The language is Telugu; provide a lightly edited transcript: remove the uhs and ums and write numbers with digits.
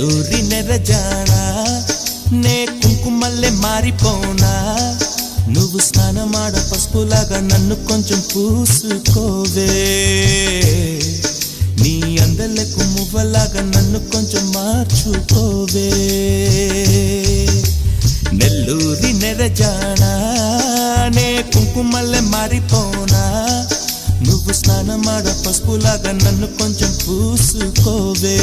నెల్లూరి నెరజానా నే కుంకుమల్లె మారిపోనా నువ్వు స్నానమాడ పసుపులాగా నన్ను కొంచెం పూసుకోవే నీ అందలకు మువ్వలాగా నన్ను కొంచెం మార్చుకోవే నెల్లూరి నెరజానా నే కుంకుమల్లె మారిపోనా నువ్వు స్నానమాడ పసుపులాగా నన్ను కొంచెం పూసుకోవే